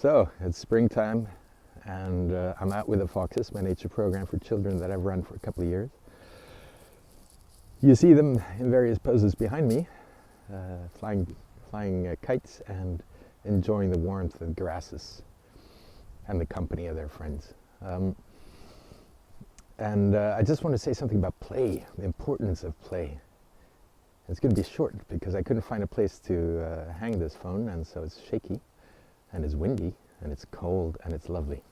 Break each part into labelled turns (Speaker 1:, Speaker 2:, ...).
Speaker 1: So it's springtime, and I'm out with the foxes, my nature program for children that I've run for a couple of years. You see them in various poses behind me, flying kites and enjoying the warmth of grasses and the company of their friends. I just want to say something about play, the importance of play. It's going to be short because I couldn't find a place to hang this phone, and so it's shaky, and it's windy, and it's cold, and it's lovely.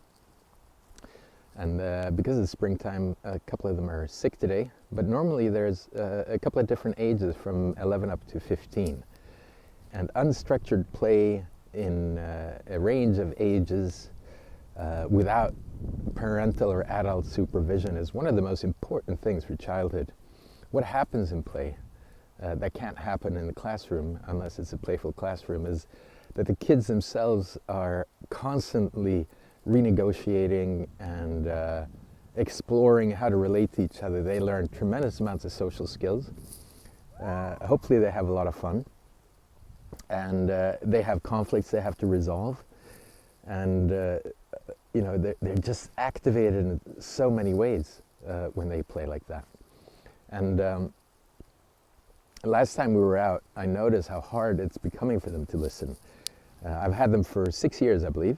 Speaker 1: And because it's springtime, a couple of them are sick today, but normally there's a couple of different ages from 11 up to 15. And unstructured play in a range of ages without parental or adult supervision is one of the most important things for childhood. What happens in play that can't happen in the classroom unless it's a playful classroom is that the kids themselves are constantly renegotiating and exploring how to relate to each other. They learn tremendous amounts of social skills. Hopefully they have a lot of fun. And they have conflicts they have to resolve. And they're just activated in so many ways when they play like that. And last time we were out, I noticed how hard it's becoming for them to listen. I've had them for 6 years, I believe,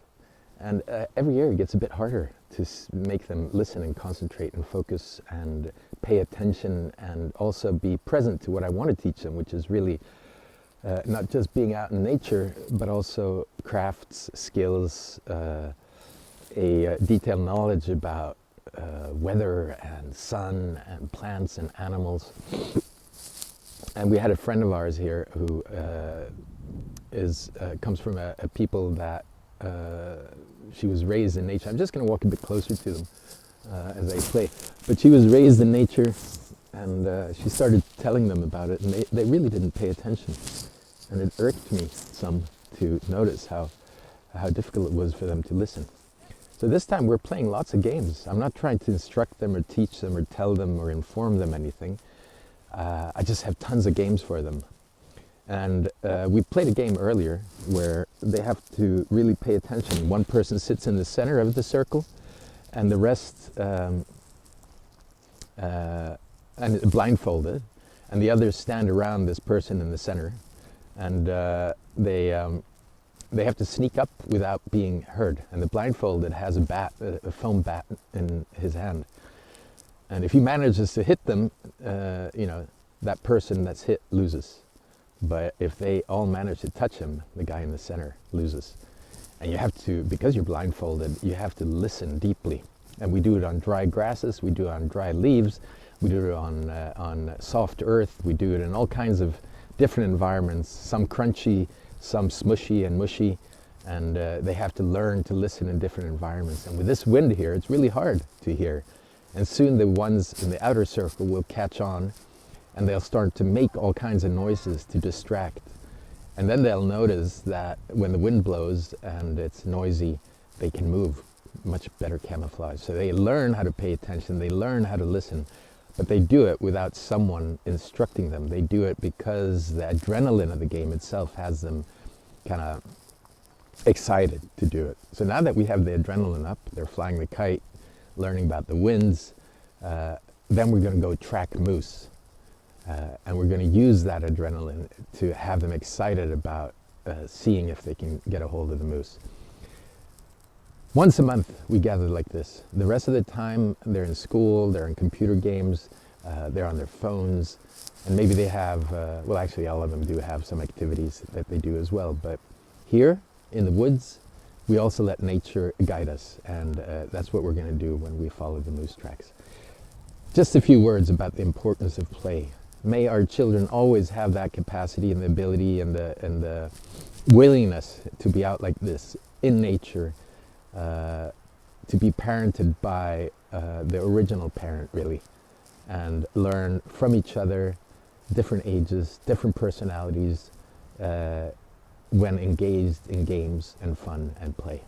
Speaker 1: and every year it gets a bit harder to make them listen and concentrate and focus and pay attention and also be present to what I want to teach them, which is really not just being out in nature, but also crafts, skills, a detailed knowledge about weather and sun and plants and animals. And we had a friend of ours here who comes from a people that she was raised in nature. I'm just going to walk a bit closer to them as I play. But she was raised in nature, and she started telling them about it, and they really didn't pay attention. And it irked me some to notice how difficult it was for them to listen. So this time we're playing lots of games. I'm not trying to instruct them or teach them or tell them or inform them anything. I just have tons of games for them. And we played a game earlier where they have to really pay attention. One person sits in the center of the circle, and the rest and blindfolded, and the others stand around this person in the center, and they have to sneak up without being heard. And the blindfolded has a foam bat in his hand. And if he manages to hit them, that person that's hit loses. But if they all manage to touch him, the guy in the center loses. And you have to, because you're blindfolded, you have to listen deeply. And we do it on dry grasses, we do it on dry leaves, we do it on soft earth, we do it in all kinds of different environments, some crunchy, some smushy and mushy. And they have to learn to listen in different environments. And with this wind here, it's really hard to hear. And soon the ones in the outer circle will catch on, and they'll start to make all kinds of noises to distract. And then they'll notice that when the wind blows and it's noisy, they can move, much better camouflage. So they learn how to pay attention, they learn how to listen, but they do it without someone instructing them. They do it because the adrenaline of the game itself has them kind of excited to do it. So now that we have the adrenaline up, they're flying the kite, learning about the winds, then we're going to go track moose. And we're going to use that adrenaline to have them excited about seeing if they can get a hold of the moose. Once a month we gather like this. The rest of the time they're in school, they're in computer games, they're on their phones, and maybe they have, well actually all of them do have some activities that they do as well. But here in the woods, we also let nature guide us, and that's what we're going to do when we follow the moose tracks. Just a few words about the importance of play. May our children always have that capacity and the ability and the willingness to be out like this in nature, to be parented by the original parent really, and learn from each other, different ages, different personalities, when engaged in games and fun and play.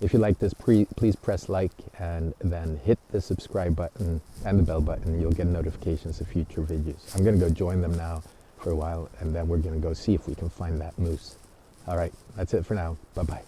Speaker 1: If you like this, please press like and then hit the subscribe button and the bell button. You'll get notifications of future videos. I'm going to go join them now for a while, and then we're going to go see if we can find that moose. All right, that's it for now. Bye-bye.